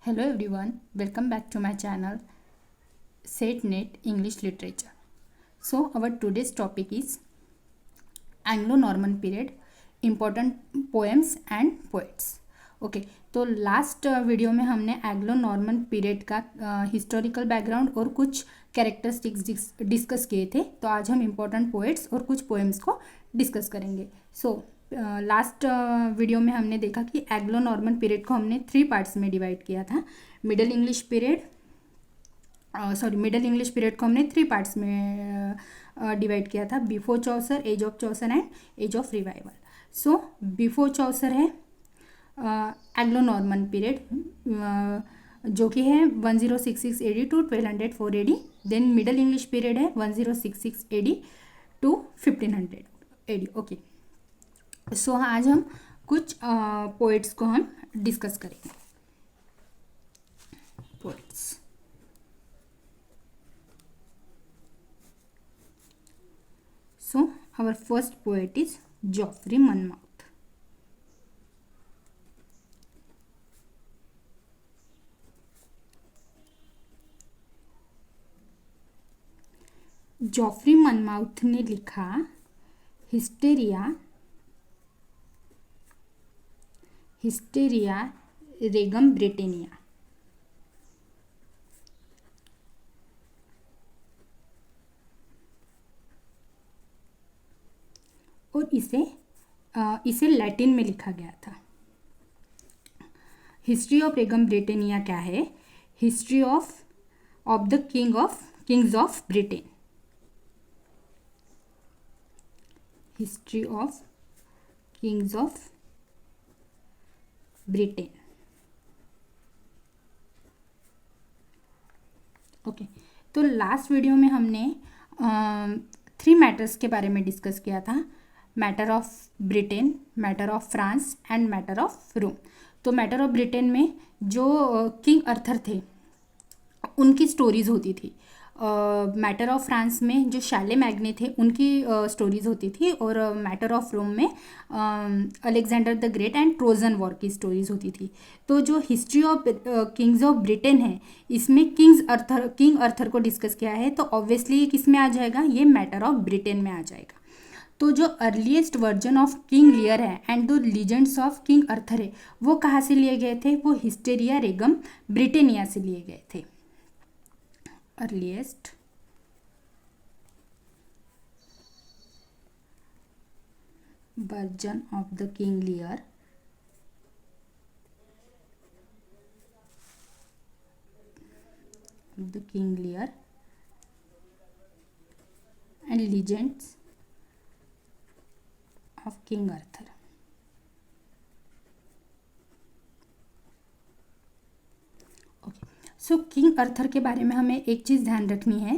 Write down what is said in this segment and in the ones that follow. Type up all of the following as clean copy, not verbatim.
Hello everyone, welcome back to my channel SETNet English Literature. So our today's topic is Anglo-Norman period, important poems and poets. Okay तो last video में हमने Anglo Norman period का historical background और कुछ characteristics discuss किए थे। तो आज हम इम्पोर्टेंट पोएट्स और कुछ पोएम्स को डिस्कस करेंगे। सो लास्ट वीडियो में हमने देखा कि एंग्लो नॉर्मन पीरियड को हमने 3 पार्ट्स में डिवाइड किया था। मिडिल इंग्लिश पीरियड को हमने 3 पार्ट्स में डिवाइड किया था, before Chaucer, age of Chaucer and age of revival. So before Chaucer है एंग्लो नॉर्मन पीरियड जो कि है 1066 AD टू 1204 AD। Then middle English period है 1066 AD टू 1500 AD। ओके सो आज हम कुछ पोएट्स को हम डिस्कस करेंगे। Poets so our first poet is Geoffrey Monmouth. Geoffrey Monmouth ने लिखा हिस्टेरिया रेगम ब्रिटेनिया। और इसे लैटिन में लिखा गया था। हिस्ट्री ऑफ रेगम ब्रिटेनिया क्या है? History of the Kings of Britain. History of Kings of Britain. Okay तो लास्ट वीडियो में हमने 3 मैटर्स के बारे में डिस्कस किया था, matter of Britain, matter of France and matter of Rome. तो मैटर ऑफ ब्रिटेन में जो किंग अर्थर थे उनकी स्टोरीज होती थी। मैटर ऑफ फ्रांस में जो शैले मैग्ने थे उनकी स्टोरीज होती थी। और मैटर ऑफ रोम में Alexander the great and Trojan war की स्टोरीज होती थी। तो जो history of Kings of Britain है इसमें किंग अर्थर को डिस्कस किया है। तो ऑब्वियसली ये किस में आ जाएगा? ये मैटर ऑफ ब्रिटेन में आ जाएगा। तो जो earliest version of King Lear है and the legends of King Arthur है वो कहाँ से लिए गए थे? वो हिस्टेरिया रेगम ब्रिटेनिया से लिए गए थे। Earliest version of the King Lear and legends of King Arthur. So King Arthur के बारे में हमें एक चीज़ ध्यान रखनी है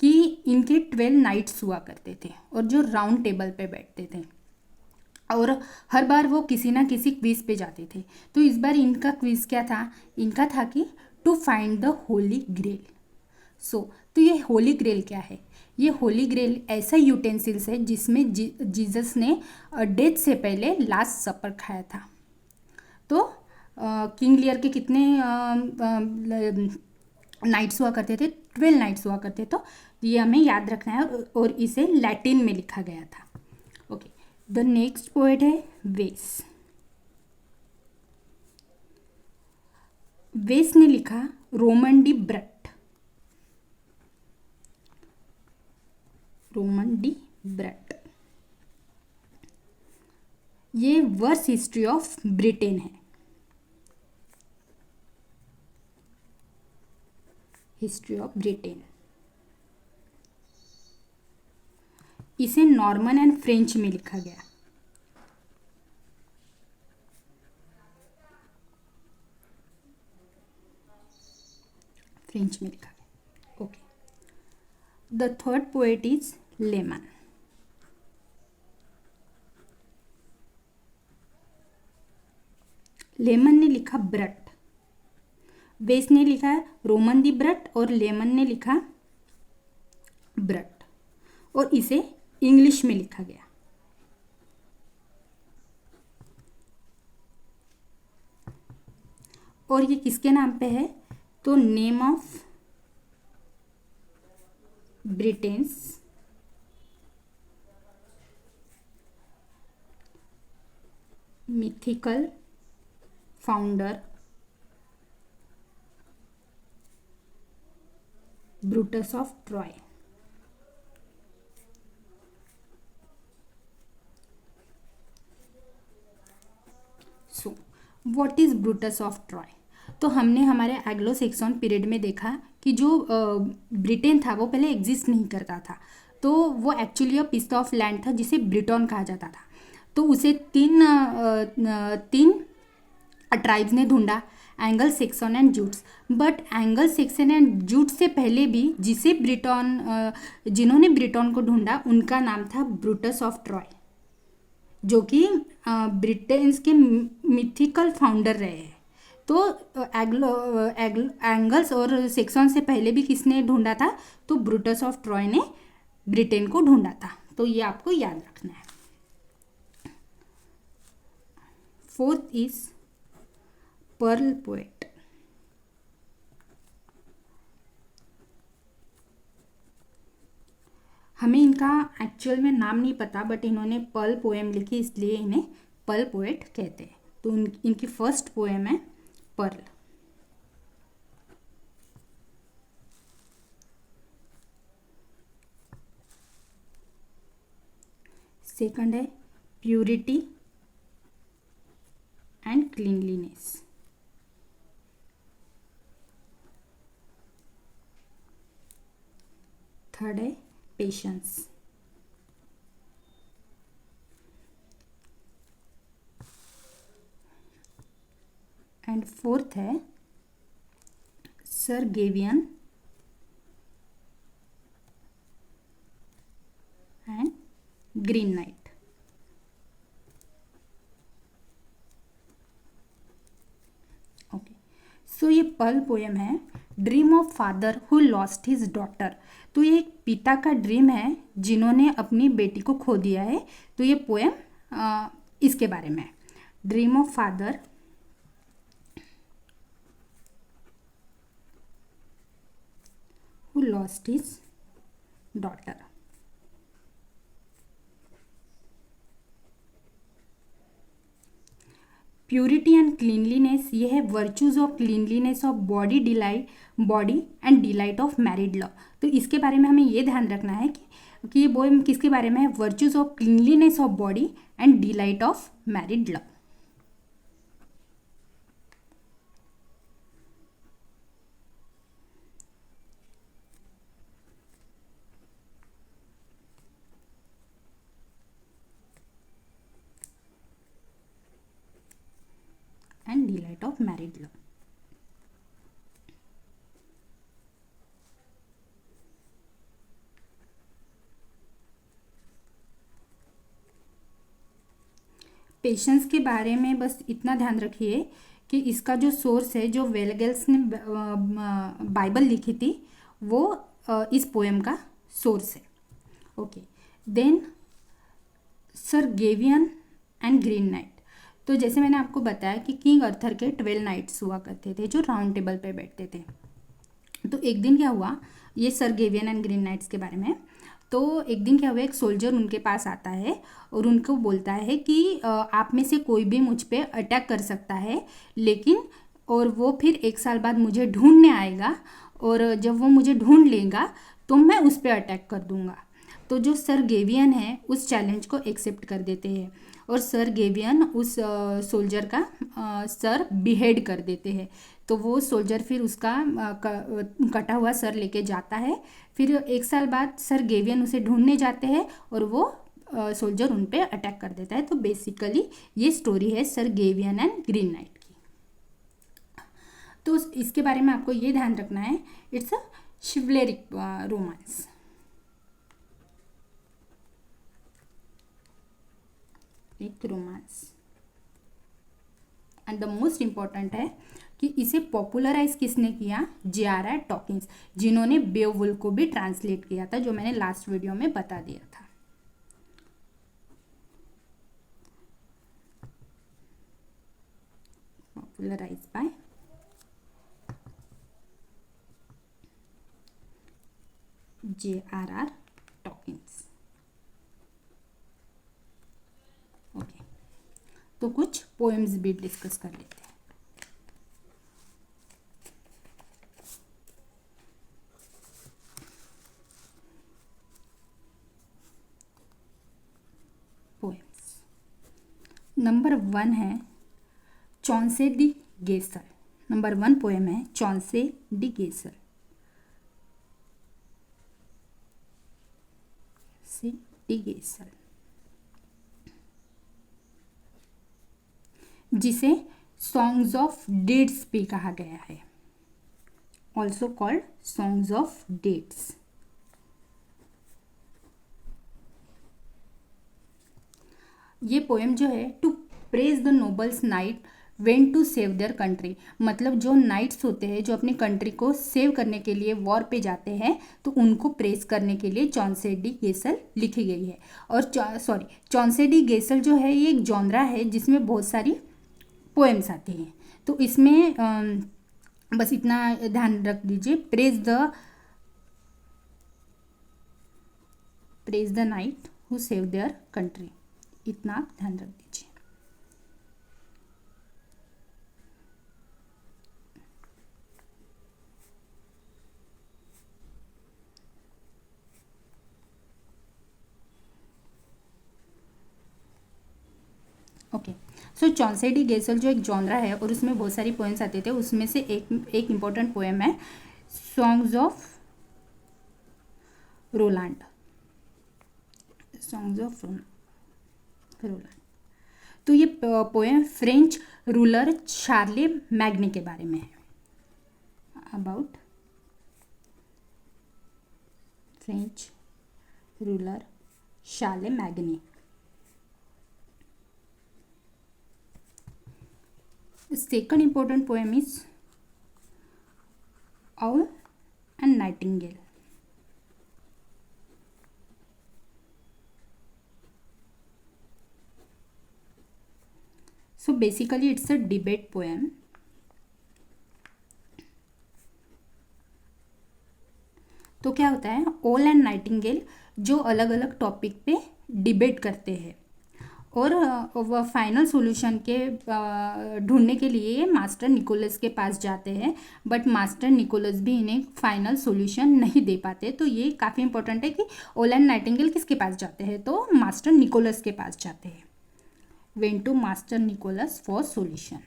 कि इनके 12 नाइट्स हुआ करते थे और जो राउंड टेबल पे बैठते थे और हर बार वो किसी ना किसी क्विज पे जाते थे। तो इस बार इनका क्विज क्या था? इनका था कि to find the holy grail. तो ये होली ग्रेल क्या है? ये होली ग्रेल ऐसा यूटेंसिल्स है जिसमें जीसस ने डेथ से पहले लास्ट सपर खाया था। तो किंग लियर के कितने नाइट्स हुआ करते थे? 12 नाइट्स हुआ करते। तो ये हमें याद रखना है और इसे लैटिन में लिखा गया था। ओके द नेक्स्ट पोएट है वेस। वेस ने लिखा रोमन डी ब्रट। ये वर्स हिस्ट्री ऑफ ब्रिटेन है। हिस्ट्री ऑफ ब्रिटेन इसे नॉर्मन एंड फ्रेंच में लिखा गया। फ्रेंच में लिखा गया। Okay the third poet is Layamon. Layamon ने लिखा ब्रट। वेस ने लिखा रोमन दी ब्रट और लेमन ने लिखा ब्रट और इसे इंग्लिश में लिखा गया। और ये किसके नाम पे है? तो name of Britain's mythical founder Brutus of Troy. So what is Brutus of Troy? तो हमने हमारे एग्लो सेक्सॉन पीरियड में देखा कि जो ब्रिटेन था वो पहले एग्जिस्ट नहीं करता था, तो वो actually a piece of land था जिसे ब्रिटन कहा जाता था। तो उसे तीन ट्राइब्स ने ढूंढा, angle section and Jutes. But angle section and jute से पहले भी जिन्होंने ब्रिटन को ढूंढा उनका नाम था ब्रूटस ऑफ ट्रॉय, जो कि ब्रिटेन के मिथिकल फाउंडर रहे हैं। तो एंगल्स और सेक्सन से पहले भी किसने ढूंढा था? तो ब्रूटस ऑफ ट्रॉय ने ब्रिटेन को ढूंढा था। तो ये आपको याद रखना है। Fourth is Pearl poet. हमें इनका एक्चुअल में नाम नहीं पता, बट इन्होंने पर्ल पोएम लिखी इसलिए इन्हें पर्ल पोएट कहते हैं। तो इनकी फर्स्ट पोएम है पर्ल। सेकंड है प्यूरिटी एंड क्लीनलीनेस। थर्ड है पेशेंस। एंड फोर्थ है sir Gawain and green knight. Okay, so ये पर्ल पोएम है dream of father who lost his daughter. तो ये एक पिता का ड्रीम है जिन्होंने अपनी बेटी को खो दिया है। तो ये पोएम इसके बारे में है, dream of father who lost his daughter. Purity and cleanliness, ये है virtues of cleanliness of body and delight of married love. तो इसके बारे में हमें ये ध्यान रखना है कि ये पोएम किसके बारे में है? Virtues of cleanliness of body and delight of married love. And delight of married love. Patience के बारे में बस इतना ध्यान रखिए कि इसका जो सोर्स है, जो वेलगेल्स ने बाइबल लिखी थी, वो इस पोएम का सोर्स है। Okay, then sir Gawain and green knight. तो जैसे मैंने आपको बताया कि किंग अर्थर के 12 नाइट्स हुआ करते थे जो राउंड टेबल पे बैठते थे। तो एक दिन क्या हुआ, ये sir Gawain and green nights के बारे में। तो एक दिन क्या हुआ, एक सोल्जर उनके पास आता है और उनको बोलता है कि आप में से कोई भी मुझ पे अटैक कर सकता है, लेकिन और वो फिर 1 साल बाद मुझे ढूंढने आएगा, और जब वो मुझे ढूंढ लेगा तो मैं उस पर अटैक कर दूंगा। तो जो सर गेवियन है उस चैलेंज को एक्सेप्ट कर देते हैं, और सर गेवियन उस सोल्जर का सर बिहेड कर देते हैं। तो वो सोल्जर फिर उसका कटा हुआ सर लेके जाता है। फिर 1 साल बाद सर गेवियन उसे ढूंढने जाते हैं और वो सोल्जर उन पे अटैक कर देता है। तो बेसिकली ये स्टोरी है sir Gawain and green night की। तो इसके बारे में आपको ये ध्यान रखना है, इट्स अ शिवलेरिक रोमांस। एक romance. And the most important है कि इसे पॉपुलराइज किसने किया? J.R.R. टॉकिंस, जिन्होंने बेवुल्फ को भी ट्रांसलेट किया था, जो मैंने लास्ट वीडियो में बता दिया था। Popularise bye J.R.R. टॉकिंस। ओके, तो कुछ पोएम्स भी डिस्कस कर लेते हैं। पोएम्स नंबर 1 है चॉन्से डी गेसल। नंबर 1 पोएम है चॉन्से डी गेसल से डी गेसल, जिसे सॉन्ग्स ऑफ डेट्स भी कहा गया है, also called songs of deeds. ये पोएम जो है to praise the nobles knight went to save their country, मतलब जो नाइट्स होते हैं जो अपनी कंट्री को सेव करने के लिए वॉर पे जाते हैं, तो उनको प्रेज करने के लिए चॉन्से डी गेसल लिखी गई है। और चॉन्से डी गेसल जो है ये एक जॉनरा है जिसमें बहुत सारी पोएम्स आती हैं। तो इसमें बस इतना ध्यान रख दीजिए, praise the night who save their country, इतना ध्यान रख दीजिए। ओके, सो चॉन्से डी गेसल जो एक जॉनरा है और उसमें बहुत सारी पोएम्स आते थे, उसमें से एक इम्पोर्टेंट पोएम है songs of Roland. Songs of Roland, तो ये poem French ruler Charlemagne के बारे में है, about French ruler Charlemagne. Second important poem is Owl and Nightingale. So basically it's a debate poem. तो क्या होता है, ओल एंड नाइटिंगेल जो अलग अलग टॉपिक पे डिबेट करते हैं और वह फाइनल सॉल्यूशन के ढूंढने के लिए मास्टर निकोलस के पास जाते हैं, बट मास्टर निकोलस भी इन्हें फाइनल सॉल्यूशन नहीं दे पाते। तो ये काफ़ी इंपॉर्टेंट है कि ओल एंड नाइटिंगेल किसके पास जाते हैं, तो मास्टर निकोलस के पास जाते हैं। Went to master Nicholas for solution.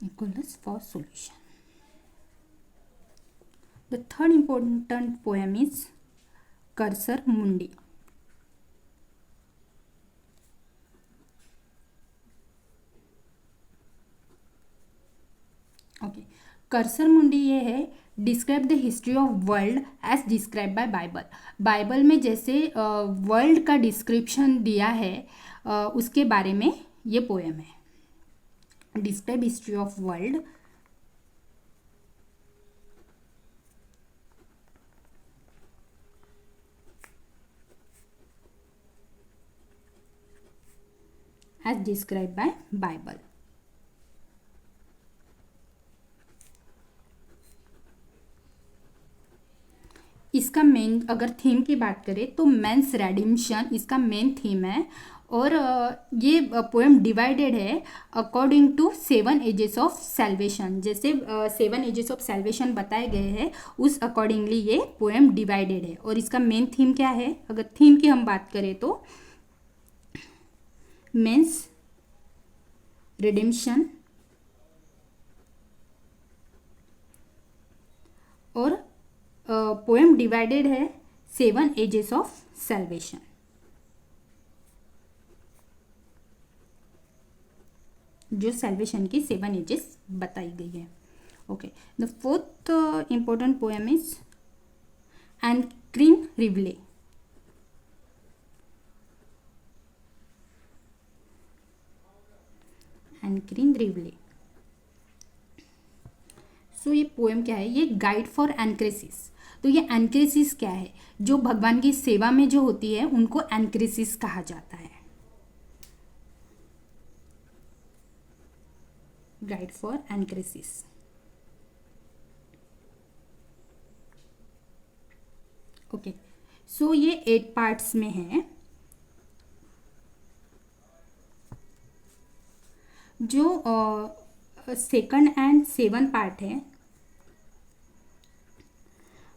Nicholas for solution. The third important poem is Cursor Mundi. Okay, Cursor Mundi ये है describe the history of world as describe by Bible. Bible में जैसे world का description दिया है उसके बारे में ये पोएम है। Describe history of world as described by Bible. इसका मेन अगर थीम की बात करें तो मेंस रेडिम्शन इसका मेन थीम है और ये पोएम डिवाइडेड है according to 7 ages of salvation. जैसे 7 एजेस ऑफ सेल्वेशन बताए गए हैं उस अकॉर्डिंगली ये पोएम डिवाइडेड है। और इसका मेन थीम क्या है, अगर थीम की हम बात करें तो मेंस रिडेम्पशन और पोएम डिवाइडेड है 7 एजेस ऑफ सेल्वेशन। जो सेल्वेशन की 7 एजेस बताई गई है। Okay, the fourth important poem is Ancrene Riwle. Ancrene Riwle, so ये पोएम क्या है, ये गाइड फॉर एनक्रेसिस। तो ये एनक्रेसिस क्या है, जो भगवान की सेवा में जो होती है उनको एनक्रेसिस कहा जाता है। Guide for anchoresses. Okay, so ये 8 पार्ट्स में है। जो सेकंड एंड 7 पार्ट है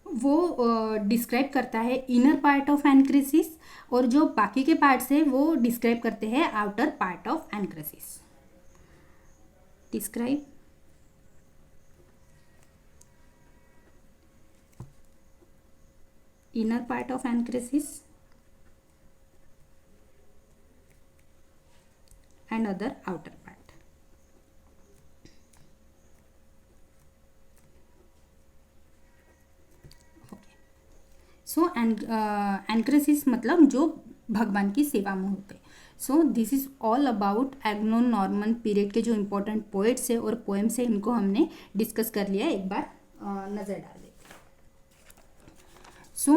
वो डिस्क्राइब करता है इनर पार्ट ऑफ एनक्रेसिस, और जो बाकी के पार्ट्स है वो डिस्क्राइब करते हैं outer part of anchoresses. Describe inner part of encresis and other outer part. Okay. So anchoresses मतलब जो भगवान की सेवा में होते। So this is all about एग्नो नॉर्मन पीरियड के जो इम्पोर्टेंट पोएट्स है और पोएम्स है, इनको हमने डिस्कस कर लिया। एक बार नज़र डाल देते। सो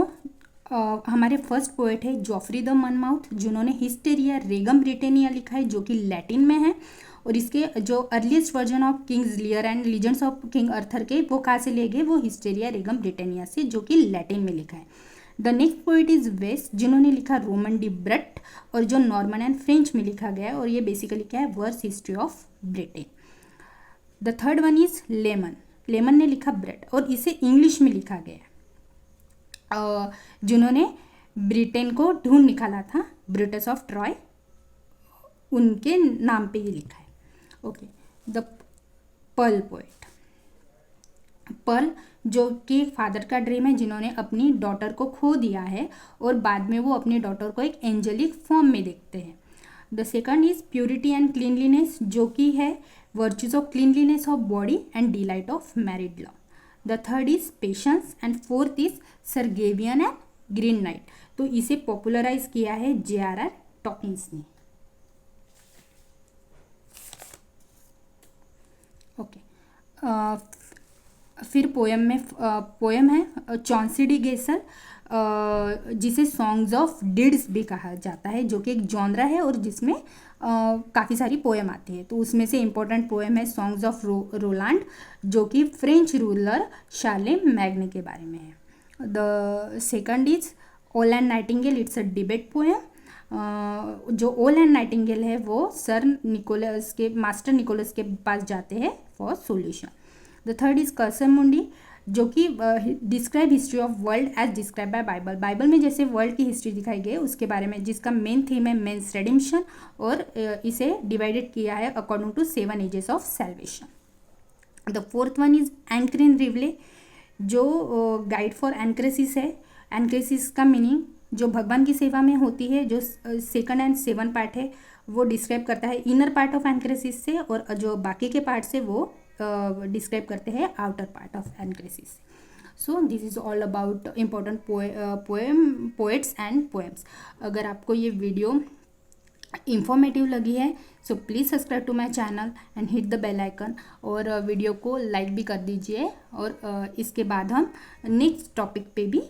हमारे फर्स्ट पोएट है जॉफ्री द मनमाउथ, जिन्होंने हिस्टेरिया रेगम ब्रिटेनिया लिखा है, जो कि लैटिन में है। और इसके जो earliest version of kings Lear and legends of King Arthur के वो कहाँ से ले गए, वो हिस्टेरिया रेगम ब्रिटेनिया से, जो कि लैटिन में लिखा है। The next poet is Wace, जिन्होंने लिखा रोमन डी ब्रट, और जो नॉर्मन एंड फ्रेंच में लिखा गया है, और ये बेसिकली क्या है, verse history of Britain. The third one is Layamon, Layamon ने लिखा ब्रट, और इसे इंग्लिश में लिखा गया है। जिन्होंने ब्रिटेन को ढूंढ निकाला था, ब्रिटिश ऑफ ट्रॉय, उनके नाम पे ये लिखा है। Okay, the Pearl poet, Pearl जो कि फादर का ड्रीम है, जिन्होंने अपनी डॉटर को खो दिया है और बाद में वो अपनी डॉटर को एक एंजेलिक फॉर्म में देखते हैं। The second is purity and cleanliness, जो कि है virtues of cleanliness of body and delight of married love. The third is patience and fourth is sir Gawain and green knight. तो इसे पॉपुलराइज किया है J.R.R. टॉकिंस ने। ओके, फिर poem है चॉन्सी डी गेसर, जिसे सॉन्ग्स ऑफ डिड्स भी कहा जाता है, जो कि एक जॉनरा है और जिसमें काफ़ी सारी पोएम आती है। तो उसमें से इम्पोर्टेंट पोएम है सॉन्ग्स ऑफ रोलांड, जो कि फ्रेंच रूलर शार्लेम मैग्ने के बारे में है। द सेकंड इज ओल and Nightingale, it's a debate poem. जो ओल एंड नाइटिंगेल है वो मास्टर निकोलस के पास जाते हैं for solution. The third is Cursor Mundi, जो कि describe history of world as describe by Bible, Bible में जैसे वर्ल्ड की हिस्ट्री दिखाई गई है उसके बारे में, जिसका मेन थीम है मेंस रेडिम्शन, और इसे डिवाइडेड किया है according to 7 ages of salvation. The fourth one is Ancrene Riwle, जो गाइड फॉर एनक्रेसिस है। एनक्रेसिस का मीनिंग जो भगवान की सेवा में होती है, जो सेकंड एंड 7 पार्ट है, वो डिस्क्राइब करता है इनर पार्ट ऑफ एनक्रेसिस से, और जो बाकी के पार्ट से वो डिस्क्राइब करते हैं outer part of anchoresses. So this is all about important poets and poems. अगर आपको ये वीडियो इंफॉर्मेटिव लगी है so please subscribe to my channel and hit the bell icon, और वीडियो को लाइक भी कर दीजिए। और इसके बाद हम नेक्स्ट टॉपिक पे भी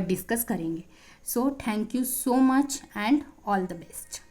डिस्कस करेंगे। So thank you so much and all the best.